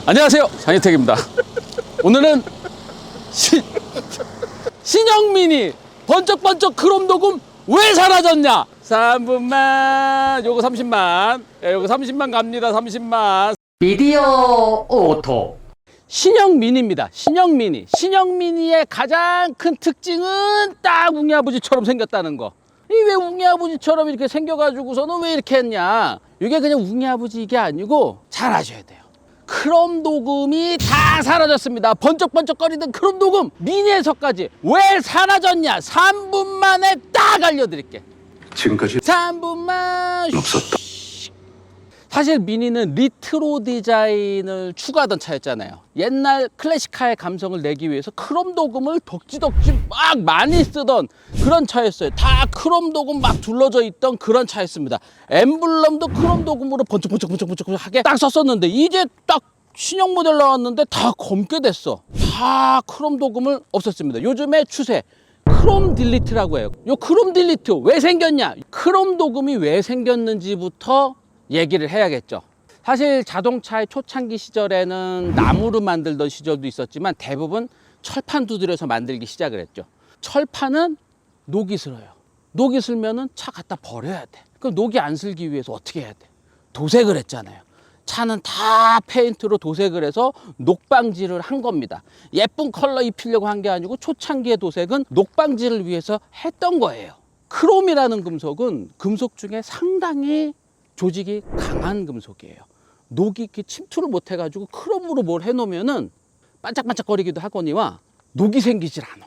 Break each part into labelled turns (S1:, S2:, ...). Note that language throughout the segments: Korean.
S1: 안녕하세요, 장혜택입니다. 오늘은 신영민이 번쩍번쩍 크롬 도금 왜 사라졌냐? 3분만, 요거 30만, 요거 30만 갑니다. 30만.
S2: 미디어 오토.
S1: 신영민입니다. 신영민이의 가장 큰 특징은 딱 웅이 아버지처럼 생겼다는 거. 이 왜 웅이 아버지처럼 이렇게 생겨가지고서는 왜 이렇게 했냐? 이게 그냥 웅이 아버지 이게 아니고 잘 아셔야 돼요. 크롬 도금이 다 사라졌습니다. 번쩍번쩍거리던 크롬 도금 미니에서까지 왜 사라졌냐? 3분 만에 딱 알려드릴게.
S3: 지금까지
S1: 3분만
S3: 없었다.
S1: 사실 미니는 리트로 디자인을 추구하던 차였잖아요. 옛날 클래식카의 감성을 내기 위해서 크롬 도금을 덕지덕지 막 많이 쓰던 그런 차였어요. 다 크롬 도금 막 둘러져 있던 그런 차였습니다. 엠블럼도 크롬 도금으로 번쩍번쩍하게 딱 썼었는데 이제 딱 신형 모델 나왔는데 다 검게 됐어. 다 크롬 도금을 없앴습니다. 요즘의 추세 크롬 딜리트라고 해요. 요 크롬 딜리트 왜 생겼냐? 크롬 도금이 왜 생겼는지부터 얘기를 해야겠죠. 사실 자동차의 초창기 시절에는 나무로 만들던 시절도 있었지만 대부분 철판 두드려서 만들기 시작을 했죠. 철판은 녹이 슬어요. 녹이 슬면은 차 갖다 버려야 돼. 그럼 녹이 안 슬기 위해서 어떻게 해야 돼? 도색을 했잖아요. 차는 다 페인트로 도색을 해서 녹방지를 한 겁니다. 예쁜 컬러 입히려고 한 게 아니고 초창기의 도색은 녹방지를 위해서 했던 거예요. 크롬이라는 금속은 금속 중에 상당히 조직이 강한 금속이에요. 녹이 이렇게 침투를 못 해가지고 크롬으로 뭘 해놓으면은 반짝반짝거리기도 하거니와 녹이 생기질 않아.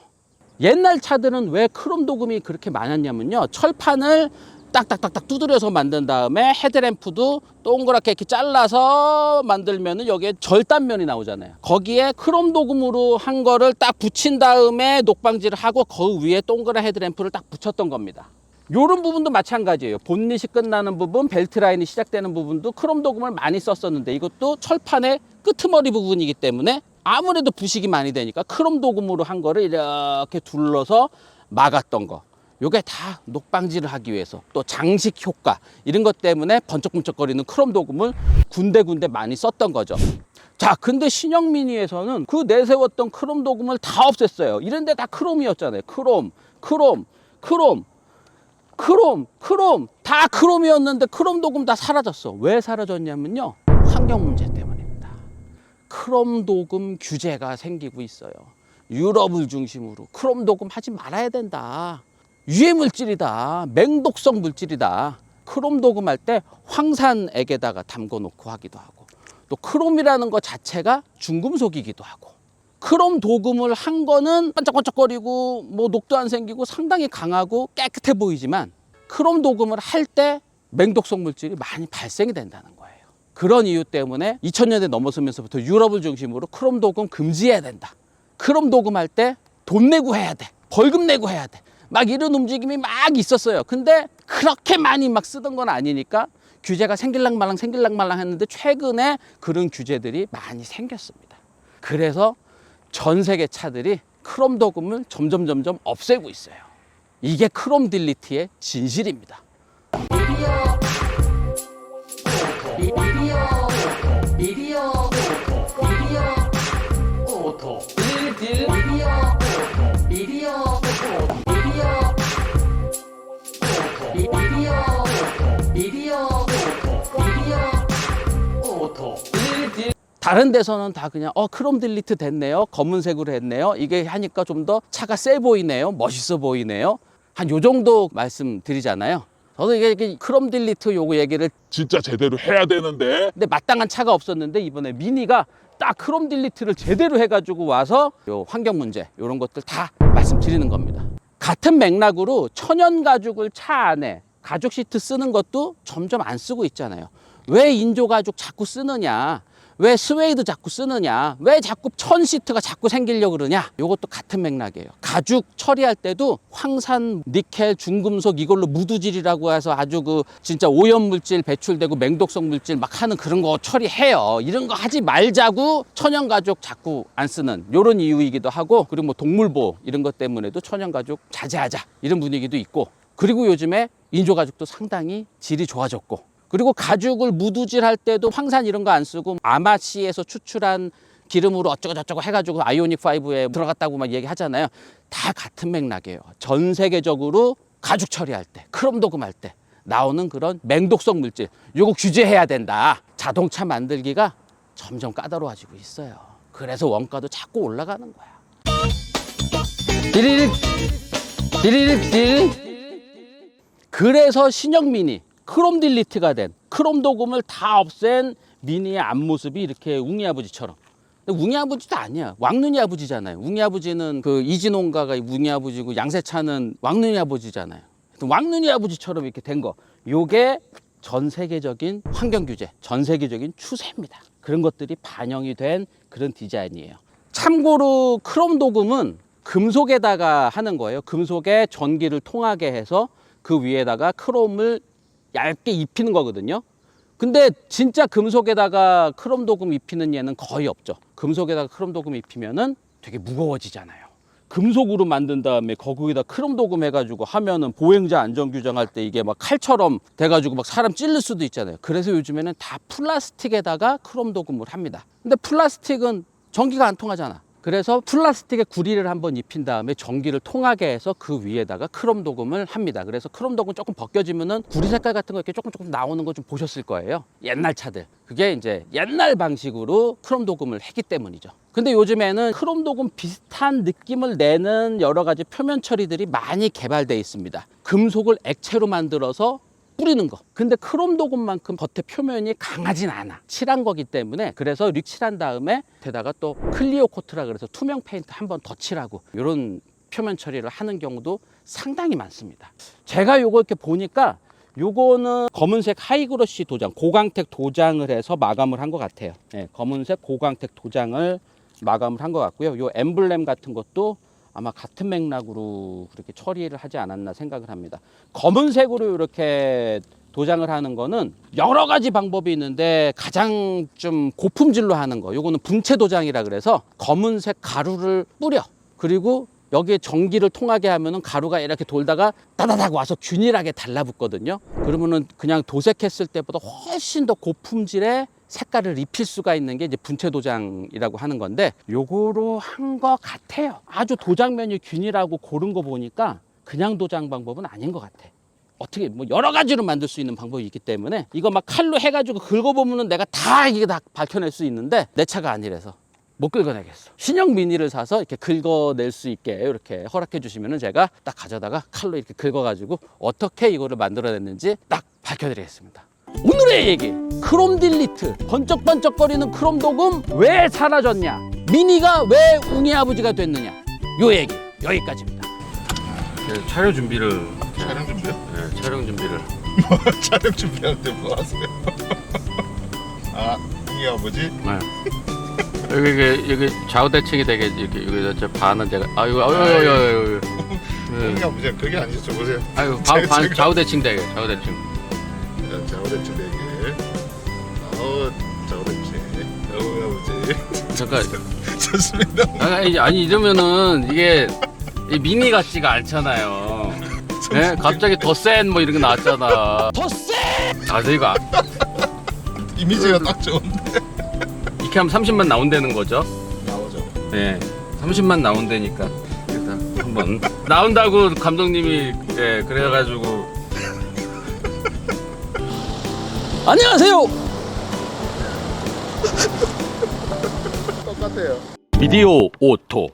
S1: 옛날 차들은 왜 크롬 도금이 그렇게 많았냐면요. 철판을 딱딱딱딱 두드려서 만든 다음에 헤드램프도 동그랗게 이렇게 잘라서 만들면은 여기에 절단면이 나오잖아요. 거기에 크롬 도금으로 한 거를 딱 붙인 다음에 녹방지를 하고 그 위에 동그란 헤드램프를 딱 붙였던 겁니다. 요런 부분도 마찬가지예요. 본닛이 끝나는 부분, 벨트 라인이 시작되는 부분도 크롬 도금을 많이 썼었는데 이것도 철판의 끄트머리 부분이기 때문에 아무래도 부식이 많이 되니까 크롬 도금으로 한 거를 이렇게 둘러서 막았던 거. 요게 다 녹방지를 하기 위해서 또 장식 효과 이런 것 때문에 번쩍번쩍거리는 크롬 도금을 군데군데 많이 썼던 거죠. 자, 근데 신형 미니에서는 그 내세웠던 크롬 도금을 다 없앴어요. 이런데 다 크롬이었잖아요. 크롬 다 크롬이었는데 크롬 도금 다 사라졌어. 왜 사라졌냐면요, 환경 문제 때문입니다. 크롬 도금 규제가 생기고 있어요. 유럽을 중심으로 크롬 도금 하지 말아야 된다. 유해 물질이다. 맹독성 물질이다. 크롬 도금 할 때 황산액에다가 담궈 놓고 하기도 하고, 또 크롬이라는 것 자체가 중금속이기도 하고, 크롬 도금을 한 거는 반짝반짝거리고 뭐 녹도 안 생기고 상당히 강하고 깨끗해 보이지만 크롬 도금을 할 때 맹독성 물질이 많이 발생이 된다는 거예요. 그런 이유 때문에 2000년대 넘어서면서부터 유럽을 중심으로 크롬 도금 금지해야 된다. 크롬 도금 할 때 돈 내고 해야 돼. 벌금 내고 해야 돼. 막 이런 움직임이 막 있었어요. 근데 그렇게 많이 막 쓰던 건 아니니까 규제가 생길랑 말랑 했는데 최근에 그런 규제들이 많이 생겼습니다. 그래서 전 세계 차들이 크롬 도금을 점점 없애고 있어요. 이게 크롬 딜리트의 진실입니다.
S2: 미디어 오토.
S1: 다른 데서는 다 그냥 크롬 딜리트 됐네요, 검은색으로 했네요, 이게 하니까 좀 더 차가 세 보이네요, 멋있어 보이네요, 한 요 정도 말씀드리잖아요. 저도 이게 크롬 딜리트 요거 얘기를
S4: 진짜 제대로 해야 되는데.
S1: 근데 마땅한 차가 없었는데 이번에 미니가 딱 크롬 딜리트를 제대로 해가지고 와서 요 환경 문제 요런 것들 다 말씀드리는 겁니다. 같은 맥락으로 천연 가죽을 차 안에 가죽 시트 쓰는 것도 점점 안 쓰고 있잖아요. 왜 인조 가죽 자꾸 쓰느냐, 왜 스웨이드 자꾸 쓰느냐, 왜 자꾸 천 시트가 자꾸 생기려고 그러냐, 이것도 같은 맥락이에요. 가죽 처리할 때도 황산, 니켈, 중금속 이걸로 무두질이라고 해서 아주 그 진짜 오염물질 배출되고 맹독성 물질 막 하는 그런 거 처리해요. 이런 거 하지 말자고 천연 가죽 자꾸 안 쓰는 이런 이유이기도 하고, 그리고 뭐 동물보호 이런 것 때문에도 천연 가죽 자제하자 이런 분위기도 있고, 그리고 요즘에 인조 가죽도 상당히 질이 좋아졌고, 그리고 가죽을 무두질할 때도 황산 이런 거 안 쓰고 아마시에서 추출한 기름으로 어쩌고저쩌고 해가지고 아이오닉 5에 들어갔다고 막 얘기하잖아요. 다 같은 맥락이에요. 전 세계적으로 가죽 처리할 때, 크롬 도금할 때 나오는 그런 맹독성 물질, 이거 규제해야 된다. 자동차 만들기가 점점 까다로워지고 있어요. 그래서 원가도 자꾸 올라가는 거야. 디리릭 디리릭 디리릭. 그래서 신형 미니 크롬 딜리트가 된, 크롬 도금을 다 없앤 미니의 앞모습이 이렇게 웅이 아버지처럼. 근데 웅이 아버지도 아니야. 왕눈이 아버지잖아요. 웅이 아버지는 그 이진홍가가 웅이 아버지고 양세찬은 왕눈이 아버지잖아요. 왕눈이 아버지처럼 이렇게 된 거. 요게 전 세계적인 환경 규제, 전 세계적인 추세입니다. 그런 것들이 반영이 된 그런 디자인이에요. 참고로 크롬 도금은 금속에다가 하는 거예요. 금속에 전기를 통하게 해서 그 위에다가 크롬을 얇게 입히는 거거든요. 근데 진짜 금속에다가 크롬 도금 입히는 얘는 거의 없죠. 금속에다가 크롬 도금 입히면은 되게 무거워지잖아요. 금속으로 만든 다음에 거기에다 크롬 도금 해가지고 하면은 보행자 안전 규정할 때 이게 막 칼처럼 돼가지고 막 사람 찔릴 수도 있잖아요. 그래서 요즘에는 다 플라스틱에다가 크롬 도금을 합니다. 근데 플라스틱은 전기가 안 통하잖아. 그래서 플라스틱에 구리를 한번 입힌 다음에 전기를 통하게 해서 그 위에다가 크롬 도금을 합니다. 그래서 크롬 도금 조금 벗겨지면은 구리 색깔 같은 거 이렇게 조금 나오는 거 좀 보셨을 거예요. 옛날 차들. 그게 이제 옛날 방식으로 크롬 도금을 했기 때문이죠. 근데 요즘에는 크롬 도금 비슷한 느낌을 내는 여러 가지 표면 처리들이 많이 개발되어 있습니다. 금속을 액체로 만들어서 뿌리는 거. 근데 크롬 도금만큼 겉에 표면이 강하진 않아. 칠한 거기 때문에. 그래서 릭 칠한 다음에 게다가 또 클리오 코트라 그래서 투명 페인트 한 번 더 칠하고 이런 표면 처리를 하는 경우도 상당히 많습니다. 제가 요거 이렇게 보니까 요거는 검은색 하이그로시 도장, 고광택 도장을 해서 마감을 한 것 같아요. 네, 검은색 고광택 도장을 마감을 한 것 같고요. 요 엠블렘 같은 것도 아마 같은 맥락으로 그렇게 처리를 하지 않았나 생각을 합니다. 검은색으로 이렇게 도장을 하는 거는 여러 가지 방법이 있는데 가장 좀 고품질로 하는 거, 요거는 분체 도장이라 그래서 검은색 가루를 뿌려. 그리고 여기에 전기를 통하게 하면은 가루가 이렇게 돌다가 따다닥 와서 균일하게 달라붙거든요. 그러면은 그냥 도색했을 때보다 훨씬 더 고품질의 색깔을 입힐 수가 있는 게 이제 분체 도장이라고 하는 건데, 요거로 한 것 같아요. 아주 도장면이 균일하고 고른 거 보니까 그냥 도장 방법은 아닌 것 같아. 어떻게 뭐 여러 가지로 만들 수 있는 방법이 있기 때문에 이거 막 칼로 해가지고 긁어보면은 내가 다 이게 다 밝혀낼 수 있는데 내 차가 아니라서 못 긁어내겠어. 신형 미니를 사서 이렇게 긁어낼 수 있게 이렇게 허락해 주시면은 제가 딱 가져다가 칼로 이렇게 긁어가지고 어떻게 이거를 만들어냈는지 딱 밝혀드리겠습니다. 오늘의 얘기, 크롬 딜리트, 번쩍번쩍거리는 크롬 도금 왜 사라졌냐, 미니가 왜 웅이 아버지가 됐느냐, 요 얘기 여기까지입니다. 네, 촬영 준비를
S4: 촬영 준비요?
S1: 네, 촬영 준비를
S4: 촬영 준비하는데 뭐 하세요? 아, 이 아버지?
S1: 네. 여기 좌우 대칭이 되게 이렇게 여기 저 반은 제가 아유
S4: 이 아버지 그게 아니죠. 보세요.
S1: 아유 반 좌우 대칭 되게 좌우 대칭.
S4: 좌우대칭 되게. 좌우대칭. 아버지.
S1: 잠깐.
S4: 좋습니다.
S1: 아니 이러면은 이게 이 미니 같지가 않잖아요. 네? 갑자기 더 센 뭐 이런 게 나왔잖아. 더 센! 아, 이거
S4: 이미지가 딱 좋은데.
S1: 이렇게 하면 30만 나온다는 거죠?
S4: 나오죠.
S1: 네, 30만 나온다니까. 일단 한번 나온다고 감독님이 예, 그래가지고. 안녕하세요.
S4: 똑같아요.
S1: 미디어 오토.